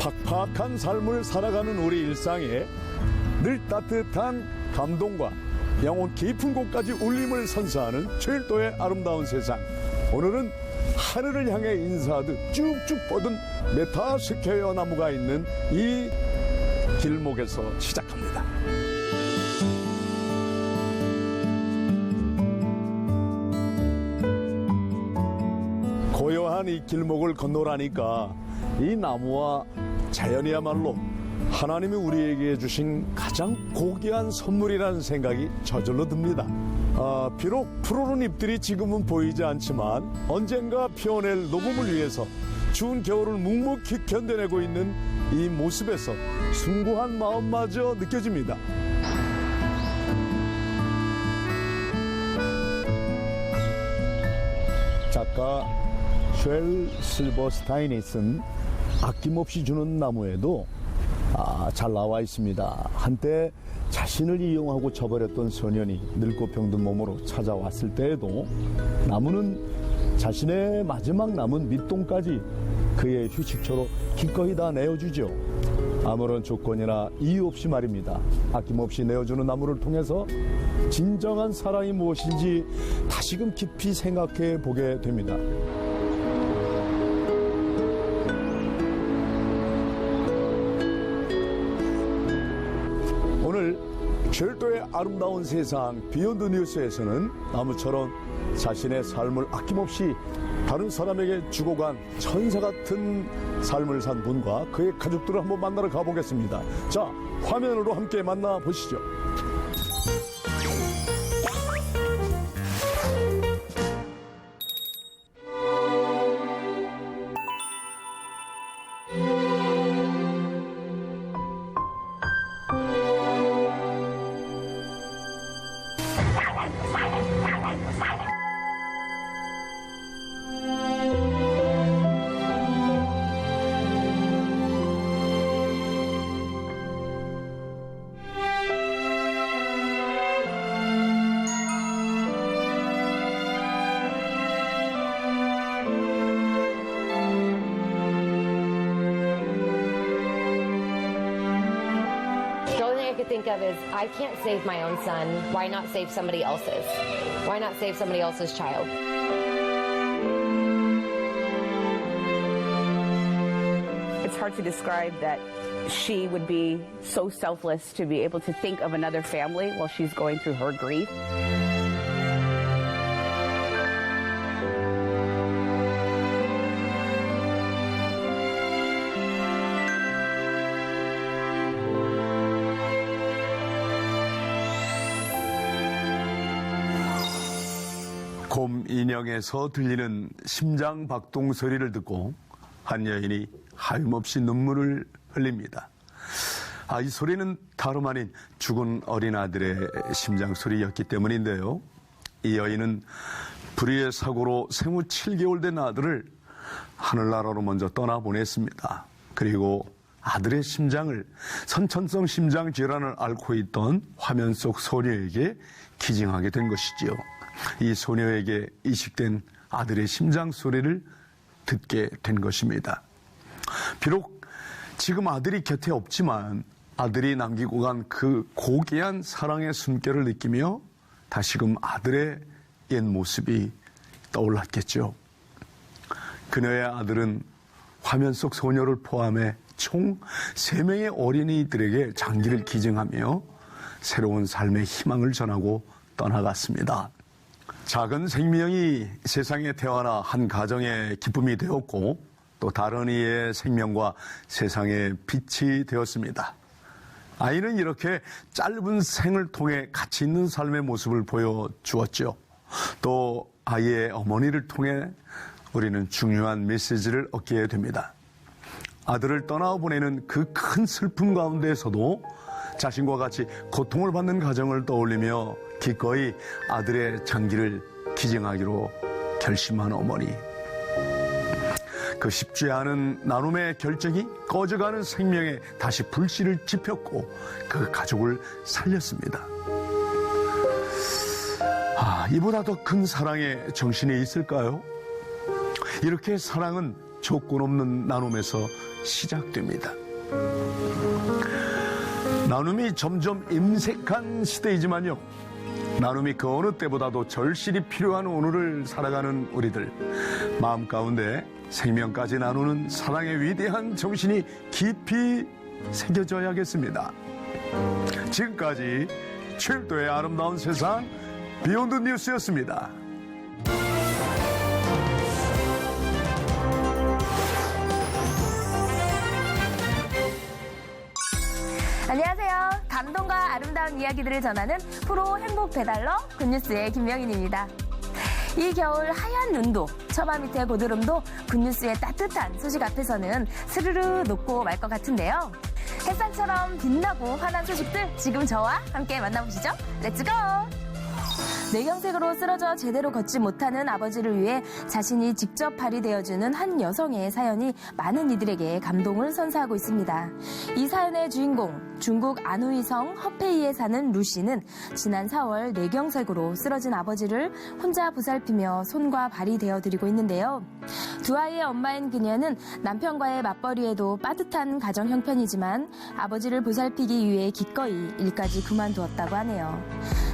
팍팍한 삶을 살아가는 우리 일상에 늘 따뜻한 감동과 영혼 깊은 곳까지 울림을 선사하는 철도의 아름다운 세상. 오늘은 하늘을 향해 인사하듯 쭉쭉 뻗은 메타스퀘어 나무가 있는 이 길목에서 시작합니다. 고요한 이 길목을 건너라니까 이 나무와 자연이야말로 하나님이 우리에게 주신 가장 고귀한 선물이라는 생각이 저절로 듭니다. 비록 푸르른 잎들이 지금은 보이지 않지만 언젠가 피어낼 녹음을 위해서 추운 겨울을 묵묵히 견뎌내고 있는 이 모습에서 숭고한 마음마저 느껴집니다. 작가 쉘 실버스타인이 쓴 아낌없이 주는 나무에도 잘 나와 있습니다. 한때 자신을 이용하고 저버렸던 소년이 늙고 병든 몸으로 찾아왔을 때에도 나무는 자신의 마지막 남은 밑동까지 그의 휴식처로 기꺼이 다 내어주죠. 아무런 조건이나 이유 없이 말입니다. 아낌없이 내어주는 나무를 통해서 진정한 사랑이 무엇인지 다시금 깊이 생각해 보게 됩니다. 오늘 철도의 아름다운 세상 비욘드 뉴스에서는 나무처럼 자신의 삶을 아낌없이 다른 사람에게 주고 간 천사 같은 삶을 산 분과 그의 가족들을 한번 만나러 가보겠습니다. 자, 화면으로 함께 만나보시죠. Think of is I can't save my own son. Why not save somebody else's? Why not save somebody else's child? It's hard to describe that she would be so selfless to be able to think of another family while she's going through her grief. 곰 인형에서 들리는 심장 박동 소리를 듣고 한 여인이 하염없이 눈물을 흘립니다. 이 소리는 다름 아닌 죽은 어린 아들의 심장 소리였기 때문인데요. 이 여인은 불의의 사고로 생후 7개월 된 아들을 하늘나라로 먼저 떠나보냈습니다. 그리고 아들의 심장을 선천성 심장 질환을 앓고 있던 화면 속 소녀에게 기증하게 된 것이지요. 이 소녀에게 이식된 아들의 심장 소리를 듣게 된 것입니다. 비록 지금 아들이 곁에 없지만 아들이 남기고 간 그 고귀한 사랑의 숨결을 느끼며 다시금 아들의 옛 모습이 떠올랐겠죠. 그녀의 아들은 화면 속 소녀를 포함해 총 3명의 어린이들에게 장기를 기증하며 새로운 삶의 희망을 전하고 떠나갔습니다. 작은 생명이 세상에 태어나 한 가정의 기쁨이 되었고 또 다른 이의 생명과 세상의 빛이 되었습니다. 아이는 이렇게 짧은 생을 통해 가치 있는 삶의 모습을 보여주었죠. 또 아이의 어머니를 통해 우리는 중요한 메시지를 얻게 됩니다. 아들을 떠나보내는 그 큰 슬픔 가운데에서도 자신과 같이 고통을 받는 가정을 떠올리며 기꺼이 아들의 장기를 기증하기로 결심한 어머니. 그 쉽지 않은 나눔의 결정이 꺼져가는 생명에 다시 불씨를 지폈고 그 가족을 살렸습니다. 이보다 더 큰 사랑의 정신이 있을까요? 이렇게 사랑은 조건 없는 나눔에서 시작됩니다. 나눔이 점점 임색한 시대이지만요. 나눔이 그 어느 때보다도 절실히 필요한 오늘을 살아가는 우리들. 마음 가운데 생명까지 나누는 사랑의 위대한 정신이 깊이 새겨져야겠습니다. 지금까지 칠도의 아름다운 세상 비욘드 뉴스였습니다. 안녕하세요. 감동과 아름다운 이야기들을 전하는 프로 행복 배달러 굿뉴스의 김명인입니다. 이 겨울 하얀 눈도 처마 밑의 고드름도 굿뉴스의 따뜻한 소식 앞에서는 스르르 녹고 말 것 같은데요. 햇살처럼 빛나고 환한 소식들 지금 저와 함께 만나보시죠. 렛츠고! 뇌경색으로 쓰러져 제대로 걷지 못하는 아버지를 위해 자신이 직접 발이 되어주는 한 여성의 사연이 많은 이들에게 감동을 선사하고 있습니다. 이 사연의 주인공, 중국 안후이성 허페이에 사는 루 씨는 지난 4월 뇌경색으로 쓰러진 아버지를 혼자 보살피며 손과 발이 되어드리고 있는데요. 두 아이의 엄마인 그녀는 남편과의 맞벌이에도 빠듯한 가정 형편이지만 아버지를 보살피기 위해 기꺼이 일까지 그만두었다고 하네요.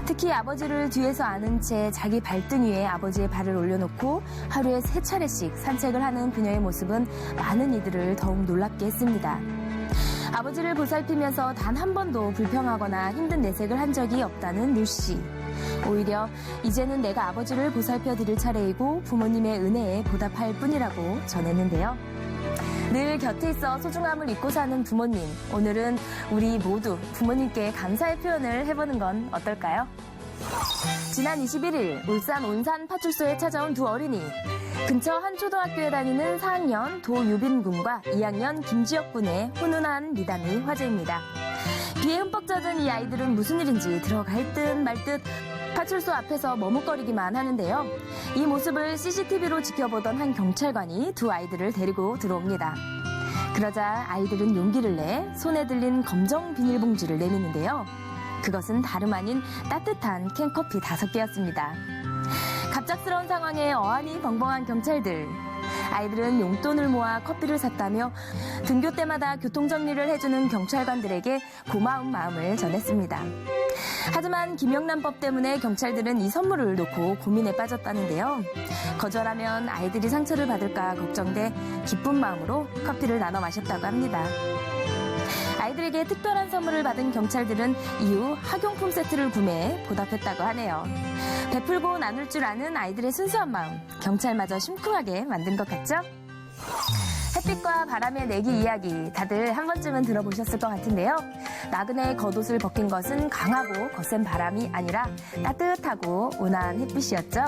특히 아버지를 뒤에서 안은 채 자기 발등 위에 아버지의 발을 올려놓고 하루에 3차례씩 산책을 하는 그녀의 모습은 많은 이들을 더욱 놀랍게 했습니다. 아버지를 보살피면서 단 한 번도 불평하거나 힘든 내색을 한 적이 없다는 루 씨. 오히려 이제는 내가 아버지를 보살펴 드릴 차례이고 부모님의 은혜에 보답할 뿐이라고 전했는데요. 늘 곁에 있어 소중함을 잊고 사는 부모님. 오늘은 우리 모두 부모님께 감사의 표현을 해보는 건 어떨까요? 지난 21일 울산 온산 파출소에 찾아온 두 어린이. 근처 한 초등학교에 다니는 4학년 도유빈 군과 2학년 김지혁 군의 훈훈한 미담이 화제입니다. 비에 흠뻑 젖은 이 아이들은 무슨 일인지 들어갈 듯 말 듯 파출소 앞에서 머뭇거리기만 하는데요. 이 모습을 CCTV로 지켜보던 한 경찰관이 두 아이들을 데리고 들어옵니다. 그러자 아이들은 용기를 내 손에 들린 검정 비닐봉지를 내미는데요. 그것은 다름 아닌 따뜻한 캔커피 5개였습니다. 갑작스러운 상황에 어안이 벙벙한 경찰들. 아이들은 용돈을 모아 커피를 샀다며 등교 때마다 교통정리를 해주는 경찰관들에게 고마운 마음을 전했습니다. 하지만 김영란법 때문에 경찰들은 이 선물을 놓고 고민에 빠졌다는데요. 거절하면 아이들이 상처를 받을까 걱정돼 기쁜 마음으로 커피를 나눠 마셨다고 합니다. 아이들에게 특별한 선물을 받은 경찰들은 이후 학용품 세트를 구매해 보답했다고 하네요. 베풀고 나눌 줄 아는 아이들의 순수한 마음, 경찰마저 심쿵하게 만든 것 같죠? 햇빛과 바람의 내기 이야기 다들 한 번쯤은 들어보셨을 것 같은데요. 나그네 겉옷을 벗긴 것은 강하고 거센 바람이 아니라 따뜻하고 온화한 햇빛이었죠.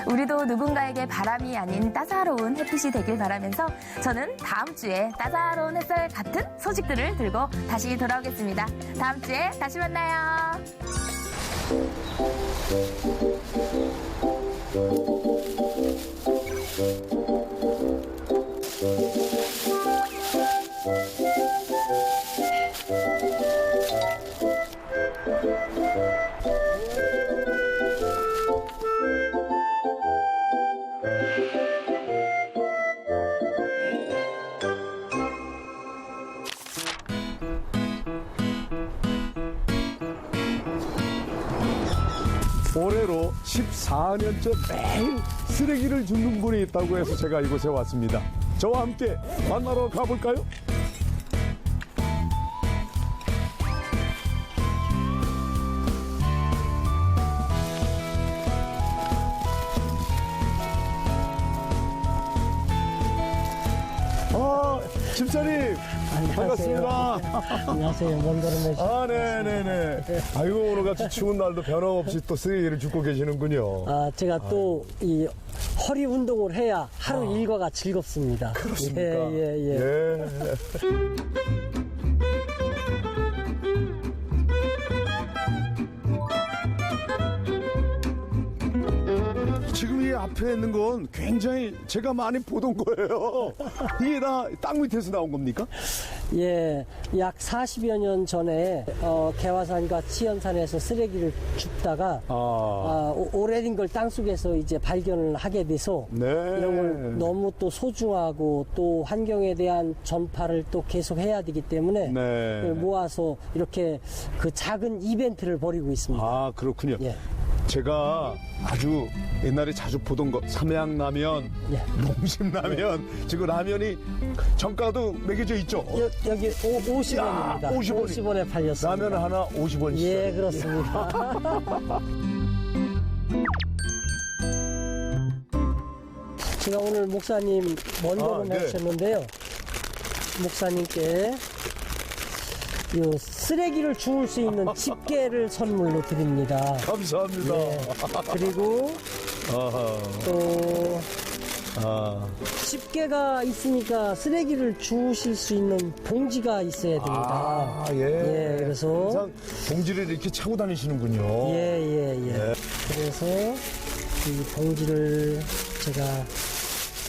우리도 누군가에게 바람이 아닌 따사로운 햇빛이 되길 바라면서 저는 다음 주에 따사로운 햇살 같은 소식들을 들고 다시 돌아오겠습니다. 다음 주에 다시 만나요. 올해로 14년째 매일 쓰레기를 줍는 분이 있다고 해서 제가 이곳에 왔습니다. 저와 함께 만나러 가볼까요? 집사님, 반갑습니다. 안녕하세요. 먼 걸음에. 네네네. 아이고, 오늘같이 추운 날도 변함없이 또 쓰레기를 줍고 계시는군요. 제가 또 이 허리 운동을 해야 하루 일과가 즐겁습니다. 그렇습니까? 예. 지금 이 앞에 있는 건 굉장히 제가 많이 보던 거예요. 이게 다 땅 밑에서 나온 겁니까? 예, 약 40여 년 전에 개화산과 치연산에서 쓰레기를 줍다가 오래된 걸 땅속에서 이제 발견을 하게 돼서 네. 이런 걸 너무 또 소중하고 또 환경에 대한 전파를 또 계속 해야 되기 때문에 네. 모아서 이렇게 그 작은 이벤트를 벌이고 있습니다. 아, 그렇군요. 예. 제가 아주 옛날에 자주 보던 거 삼양라면, 예. 농심라면, 지금 라면이 정가도 매겨져 있죠. 여기 50원입니다. 50원이. 50원에 팔렸습니다. 라면 하나 50원이죠. 예, 그렇습니다. 제가 오늘 목사님 먼저 네. 하셨는데요. 목사님께 요 쓰레기를 주울 수 있는 집게를 선물로 드립니다. 감사합니다. 예. 그리고 아하. 또 아. 집게가 있으니까 쓰레기를 주우실 수 있는 봉지가 있어야 됩니다. 아, 예. 예, 그래서 항상 봉지를 이렇게 차고 다니시는군요. 예. 그래서 이 봉지를 제가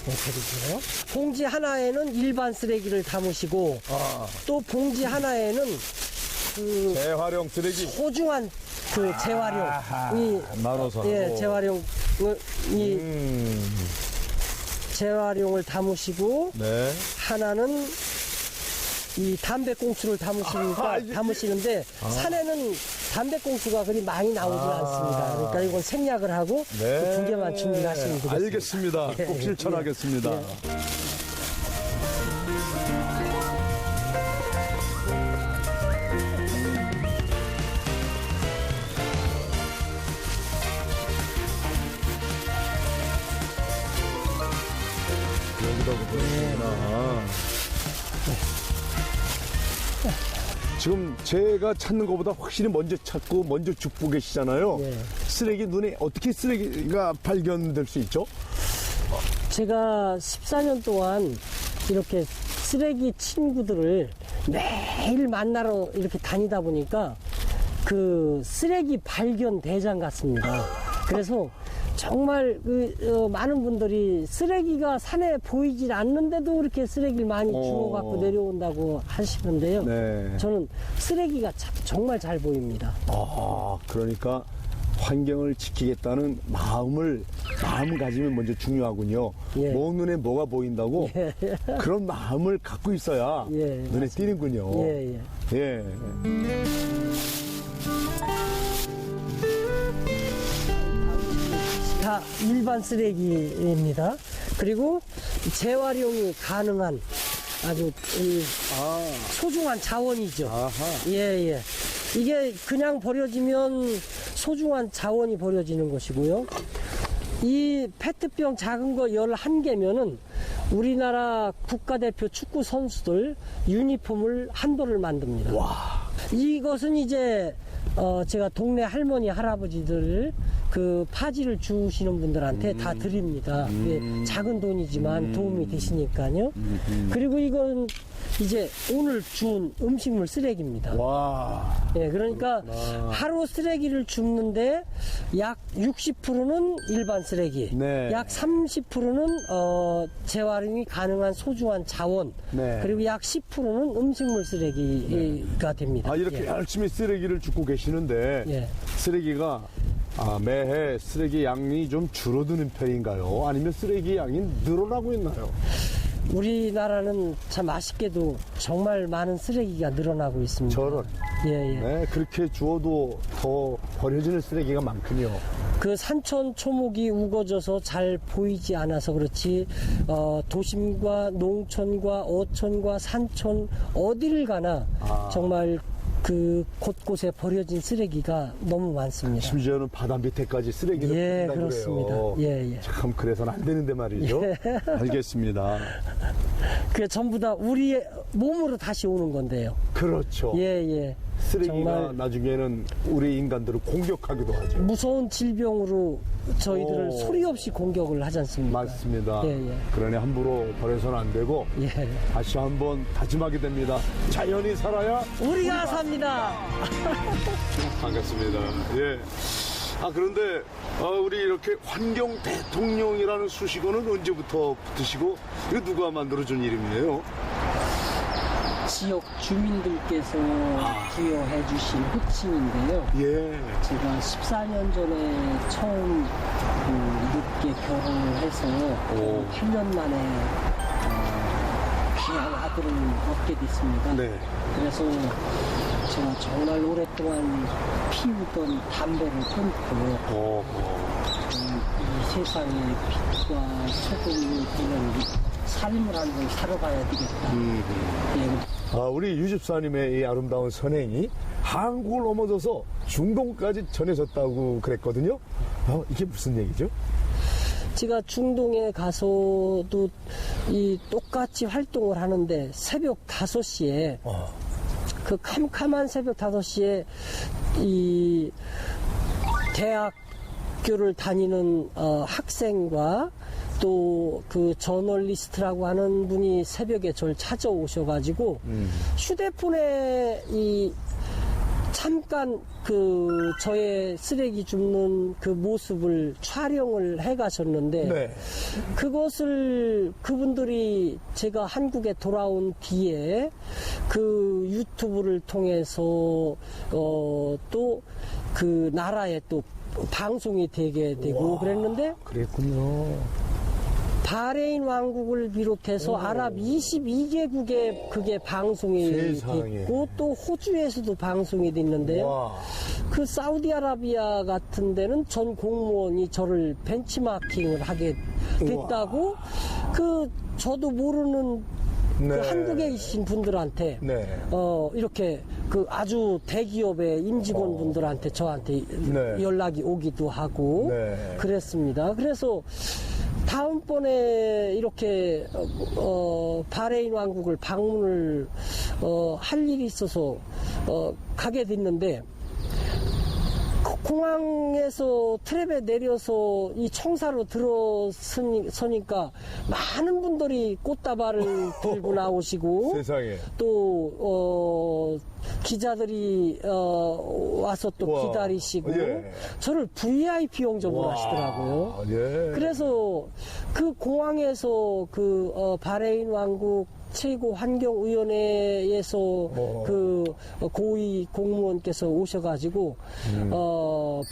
드리고요. 봉지 하나에는 일반 쓰레기를 담으시고 또 봉지 하나에는 그 재활용 쓰레기. 소중한 그 재활용 이 나눠서. 예, 하고. 재활용을 이 재활용을 담으시고 네. 하나는 이 담배꽁초를 담으시는데 산에는 담배꽁초가 그리 많이 나오지 않습니다. 그러니까 이건 생략을 하고 네. 그 두 개만 준비하시면 되겠습니다. 알겠습니다. 꼭 실천하겠습니다. 예. 여기다 보내구나. 지금 제가 찾는 것보다 확실히 먼저 찾고 먼저 줍고 계시잖아요. 예. 쓰레기 눈에 어떻게 쓰레기가 발견될 수 있죠? 제가 14년 동안 이렇게 쓰레기 친구들을 매일 만나러 이렇게 다니다 보니까 그 쓰레기 발견 대장 같습니다. 그래서 정말 많은 분들이 쓰레기가 산에 보이질 않는데도 이렇게 쓰레기를 많이 주워갖고 내려온다고 하시는데요. 네. 저는 쓰레기가 정말 잘 보입니다. 아, 그러니까 환경을 지키겠다는 마음가짐이 먼저 중요하군요. 예. 먼 눈에 뭐가 보인다고 그런 마음을 갖고 있어야 예, 눈에 띄는군요. 예. 예. 다 일반 쓰레기입니다. 그리고 재활용이 가능한 아주 소중한 자원이죠. 예. 이게 그냥 버려지면 소중한 자원이 버려지는 것이고요. 이 페트병 작은 거 11개면은 우리나라 국가대표 축구 선수들 유니폼을 한 벌을 만듭니다. 이것은 이제 제가 동네 할머니 할아버지들 그 파지를 주시는 분들한테 다 드립니다. 작은 돈이지만 도움이 되시니까요. 그리고 이건 이제 오늘 주운 음식물 쓰레기입니다. 와. 예, 그러니까 하루 쓰레기를 줍는데 약 60%는 일반 쓰레기, 네. 약 30%는 재활용이 가능한 소중한 자원, 네. 그리고 약 10%는 음식물 쓰레기가 됩니다. 아, 이렇게 예. 열심히 쓰레기를 줍고 계시는데 예. 쓰레기가 매해 쓰레기 양이 좀 줄어드는 편인가요? 아니면 쓰레기 양이 늘어나고 있나요? 우리나라는 참 아쉽게도 정말 많은 쓰레기가 늘어나고 있습니다. 저런. 예. 네, 그렇게 주워도 더 버려지는 쓰레기가 많군요. 그 산천 초목이 우거져서 잘 보이지 않아서 그렇지 도심과 농촌과 어촌과 산촌 어디를 가나 정말 그 곳곳에 버려진 쓰레기가 너무 많습니다. 심지어는 바다 밑에까지 쓰레기를 예, 뿌린다고 그렇습니다. 그래요. 예. 참 그래서는 안 되는데 말이죠. 알겠습니다. 그게 전부 다 우리의 몸으로 다시 오는 건데요. 그렇죠. 예. 쓰레기가 정말 나중에는 우리 인간들을 공격하기도 하죠. 무서운 질병으로 저희들을 소리 없이 공격을 하지 않습니까? 맞습니다. 예. 그러니 함부로 버려서는 안 되고 예. 다시 한번 다짐하게 됩니다. 자연이 살아야 우리가 삽니다. 반갑습니다. 예. 그런데 우리 이렇게 환경 대통령이라는 수식어는 언제부터 붙으시고 이거 누가 만들어준 이름이에요? 지역 주민들께서 부여해 주신 호칭인데요. 예. 제가 14년 전에 처음 늦게 결혼을 해서 8년 만에 귀한 아들을 얻게 됐습니다. 네. 그래서 제가 정말 오랫동안 피우던 담배를 끊고 이 세상에 빛과 소금이 되는 삶을 한번 살아가야 되겠다. 예. 우리 유집사님의 이 아름다운 선행이 한국을 넘어져서 중동까지 전해졌다고 그랬거든요. 이게 무슨 얘기죠? 제가 중동에 가서도 이 똑같이 활동을 하는데 새벽 5시에 그 캄캄한 새벽 5시에 이 대학교를 다니는 학생과 또 그 저널리스트라고 하는 분이 새벽에 저를 찾아오셔가지고 휴대폰에 이 잠깐 그 저의 쓰레기 줍는 그 모습을 촬영을 해 가셨는데 네. 그것을 그분들이 제가 한국에 돌아온 뒤에 그 유튜브를 통해서 또 그 나라에 또 방송이 되게 되고 그랬는데 그랬군요. 바레인 왕국을 비롯해서 아랍 22개국에 그게 방송이 세상에. 됐고 또 호주에서도 방송이 됐는데요. 와. 그 사우디아라비아 같은 데는 전 공무원이 저를 벤치마킹을 하게 됐다고 그 저도 모르는 네. 그 한국에 계신 분들한테 네. 이렇게 그 아주 대기업의 임직원 분들한테 저한테 네. 연락이 오기도 하고 네. 그랬습니다. 그래서 다음번에 이렇게 바레인 왕국을 방문을 할 일이 있어서 가게 됐는데 공항에서 트랩에 내려서 이 청사로 들어서니까 많은 분들이 꽃다발을 들고 나오시고 세상에. 또 기자들이 와서 또 와. 기다리시고 예. 저를 VIP 영접을 와. 하시더라고요. 예. 그래서 그 공항에서 그 바레인 왕국 최고 환경위원회에서 그 고위 공무원께서 오셔가지고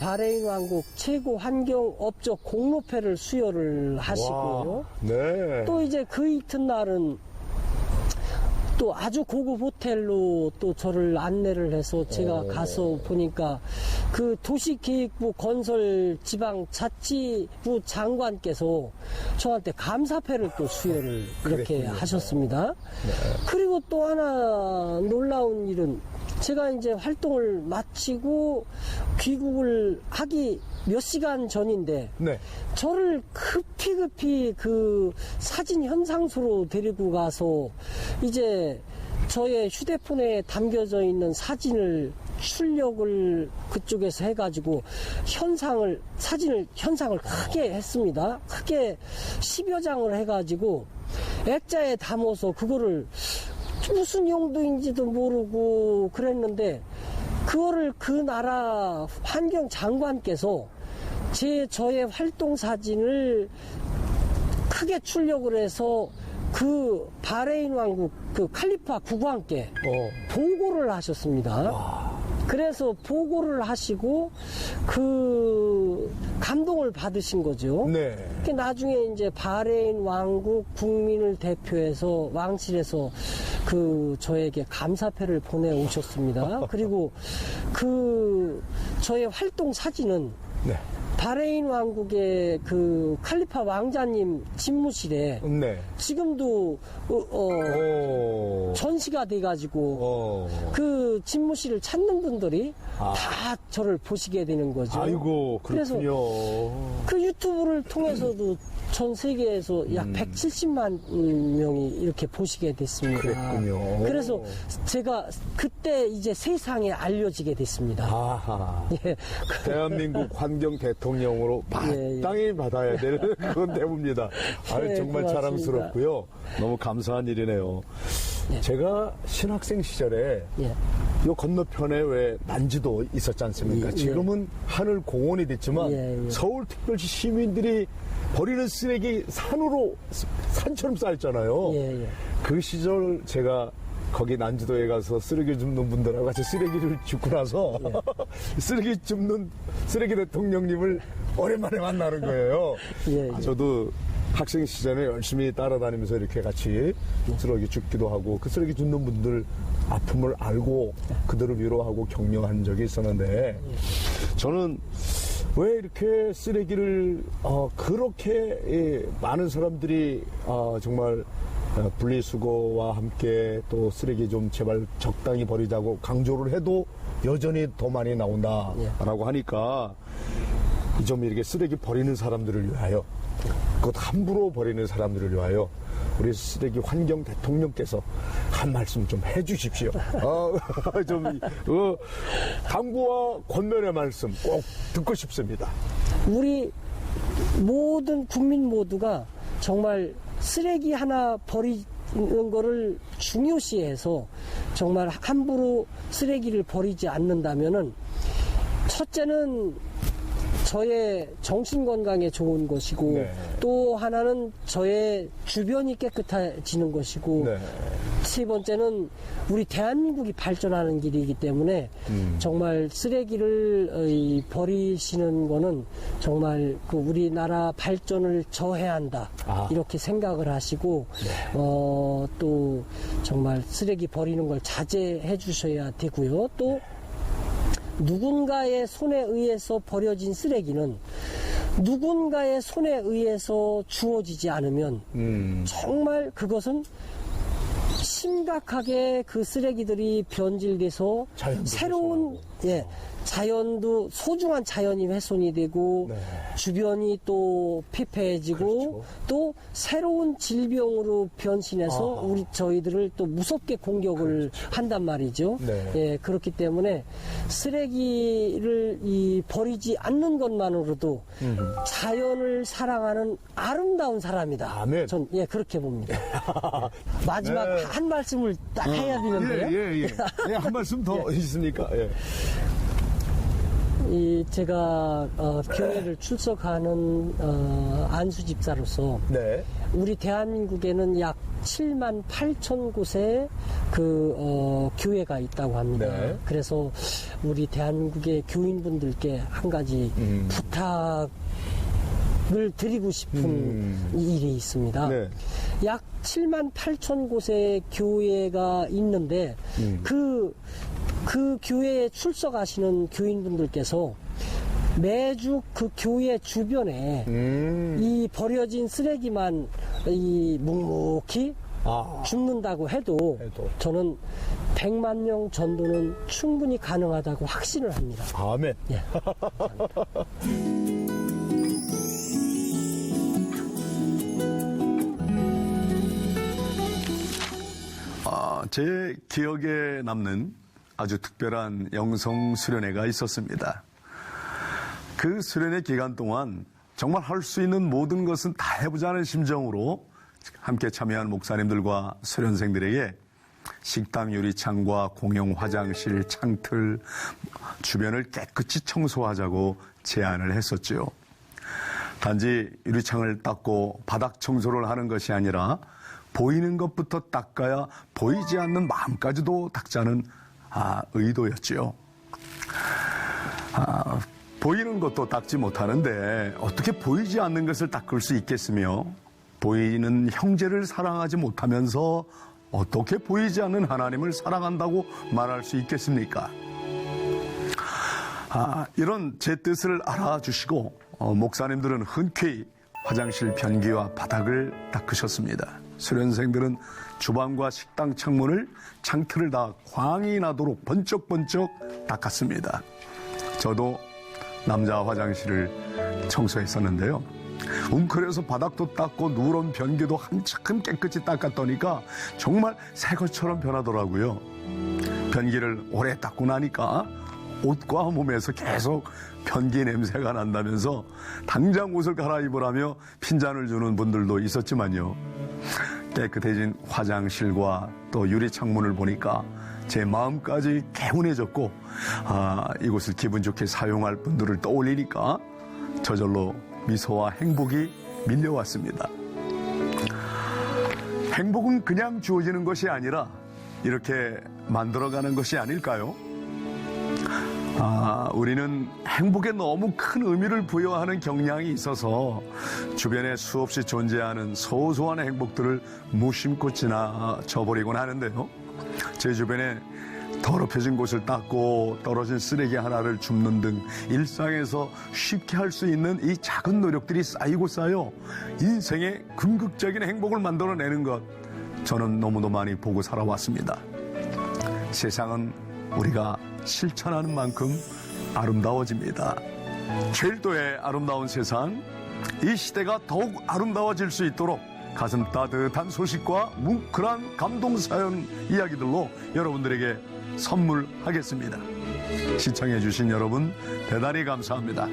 바레인 왕국 최고 환경업적 공로패를 수여를 하시고요. 네. 또 이제 그 이튿날은 또 아주 고급 호텔로 또 저를 안내를 해서 제가 가서 보니까 그 도시계획부 건설 지방자치부 장관께서 저한테 감사패를 또 수여를 이렇게 그랬군요. 하셨습니다. 그리고 또 하나 놀라운 일은 제가 이제 활동을 마치고 귀국을 하기 몇 시간 전인데 네. 저를 급히 그 사진 현상소로 데리고 가서 이제 저의 휴대폰에 담겨져 있는 사진을 출력을 그쪽에서 해가지고 현상을 크게 했습니다. 크게 10여 장을 해가지고 액자에 담아서 그거를 무슨 용도인지도 모르고 그랬는데 그거를 그 나라 환경 장관께서 저의 활동 사진을 크게 출력을 해서 그 바레인 왕국 그 칼리파 국왕께 보고를 하셨습니다. 그래서 보고를 하시고 그 감동을 받으신 거죠. 네. 나중에 이제 바레인 왕국 국민을 대표해서 왕실에서 그 저에게 감사패를 보내오셨습니다. 그리고 그 저의 활동 사진은 네. 바레인 왕국의 그 칼리파 왕자님 집무실에 네. 지금도 전시가 돼가지고 그 집무실을 찾는 분들이 다 저를 보시게 되는 거죠. 아이고, 그렇군요. 그래서 그 유튜브를 통해서도 전 세계에서 약 170만 명이 이렇게 보시게 됐습니다. 그랬군요. 그래서 제가 그때 이제 세상에 알려지게 됐습니다. 아하. 예. 대한민국 환경 대통령으로 마땅히 받아야 되는 그런 대우입니다. 네, 정말 고맙습니다. 자랑스럽고요. 너무 감사한 일이네요. 제가 신학생 시절에 예. 요 건너편에 왜 난지도 있었지 않습니까? 예. 지금은 하늘 공원이 됐지만 예. 서울특별시 시민들이 버리는 쓰레기 산처럼 쌓였잖아요. 예. 그 시절 제가 거기 난지도에 가서 쓰레기 줍는 분들하고 같이 쓰레기를 줍고 나서 쓰레기 줍는 쓰레기 대통령님을 오랜만에 만나는 거예요. 예. 저도 학생 시절에 열심히 따라다니면서 이렇게 같이 쓰레기 줍기도 하고 그 쓰레기 줍는 분들 아픔을 알고 그들을 위로하고 격려한 적이 있었는데 저는 왜 이렇게 쓰레기를 그렇게 많은 사람들이 정말 분리수거와 함께 또 쓰레기 좀 제발 적당히 버리자고 강조를 해도 여전히 더 많이 나온다라고 하니까 좀 이렇게 쓰레기 버리는 사람들을 위하여 그것 함부로 버리는 사람들을 위하여 우리 쓰레기 환경 대통령께서 한 말씀 좀 해주십시오. 좀 당부와 권면의 말씀 꼭 듣고 싶습니다. 우리 모든 국민 모두가 정말 쓰레기 하나 버리는 거를 중요시해서 정말 함부로 쓰레기를 버리지 않는다면은 첫째는 저의 정신 건강에 좋은 것이고 네. 또 하나는 저의 주변이 깨끗해지는 것이고 네. 세 번째는 우리 대한민국이 발전하는 길이기 때문에 정말 쓰레기를 버리시는 거는 정말 그 우리나라 발전을 저해한다 이렇게 생각을 하시고 또 정말 쓰레기 버리는 걸 자제해 주셔야 되고요. 또 누군가의 손에 의해서 버려진 쓰레기는 누군가의 손에 의해서 주어지지 않으면 정말 그것은 심각하게 그 쓰레기들이 변질돼서 새로운 자연도 소중한 자연이 훼손이 되고 주변이 또 피폐해지고 또 새로운 질병으로 변신해서 저희들을 또 무섭게 공격을 한단 말이죠. 그렇기 때문에 쓰레기를 버리지 않는 것만으로도 자연을 사랑하는 아름다운 사람이다. 아멘. 전 그렇게 봅니다. 마지막 한 말씀을 딱 해야 되는데요. 한 말씀 더 있습니까? 제가 교회를 출석하는 안수 집사로서 우리 대한민국에는 약 7만 8천 곳의 교회가 있다고 합니다. 그래서 우리 대한민국의 교인분들께 한 가지 부탁을 드리고 싶은 일이 있습니다. 약 7만 8천 곳의 교회가 있는데 그 교회에 출석하시는 교인분들께서 매주 그 교회 주변에 이 버려진 쓰레기만 묵묵히 줍는다고 해도 저는 100만 명 전도는 충분히 가능하다고 확신을 합니다. 아멘. 제 기억에 남는 아주 특별한 영성 수련회가 있었습니다. 그 수련회 기간 동안 정말 할 수 있는 모든 것은 다 해보자는 심정으로 함께 참여한 목사님들과 수련생들에게 식당 유리창과 공용 화장실 창틀 주변을 깨끗이 청소하자고 제안을 했었죠. 단지 유리창을 닦고 바닥 청소를 하는 것이 아니라 보이는 것부터 닦아야 보이지 않는 마음까지도 닦자는 의도였지요. 보이는 것도 닦지 못하는데 어떻게 보이지 않는 것을 닦을 수 있겠으며 보이는 형제를 사랑하지 못하면서 어떻게 보이지 않는 하나님을 사랑한다고 말할 수 있겠습니까? 이런 제 뜻을 알아주시고 목사님들은 흔쾌히 화장실 변기와 바닥을 닦으셨습니다. 수련생들은 주방과 식당 창문을 창틀을 다 광이 나도록 번쩍번쩍 닦았습니다. 저도 남자 화장실을 청소했었는데요. 웅크려서 바닥도 닦고 누런 변기도 한참 깨끗이 닦았더니까 정말 새 것처럼 변하더라고요. 변기를 오래 닦고 나니까 옷과 몸에서 계속 변기 냄새가 난다면서 당장 옷을 갈아입으라며 핀잔을 주는 분들도 있었지만요. 깨끗해진 화장실과 또 유리 창문을 보니까 제 마음까지 개운해졌고 이곳을 기분 좋게 사용할 분들을 떠올리니까 저절로 미소와 행복이 밀려왔습니다. 행복은 그냥 주어지는 것이 아니라 이렇게 만들어가는 것이 아닐까요? 우리는 행복에 너무 큰 의미를 부여하는 경향이 있어서 주변에 수없이 존재하는 소소한 행복들을 무심코 지나쳐버리곤 하는데요. 제 주변에 더럽혀진 곳을 닦고 떨어진 쓰레기 하나를 줍는 등 일상에서 쉽게 할 수 있는 이 작은 노력들이 쌓이고 쌓여 인생의 궁극적인 행복을 만들어내는 것, 저는 너무도 많이 보고 살아왔습니다. 세상은 우리가 실천하는 만큼 아름다워집니다. 제일도의 아름다운 세상, 이 시대가 더욱 아름다워질 수 있도록 가슴 따뜻한 소식과 뭉클한 감동사연 이야기들로 여러분들에게 선물하겠습니다. 시청해주신 여러분 대단히 감사합니다.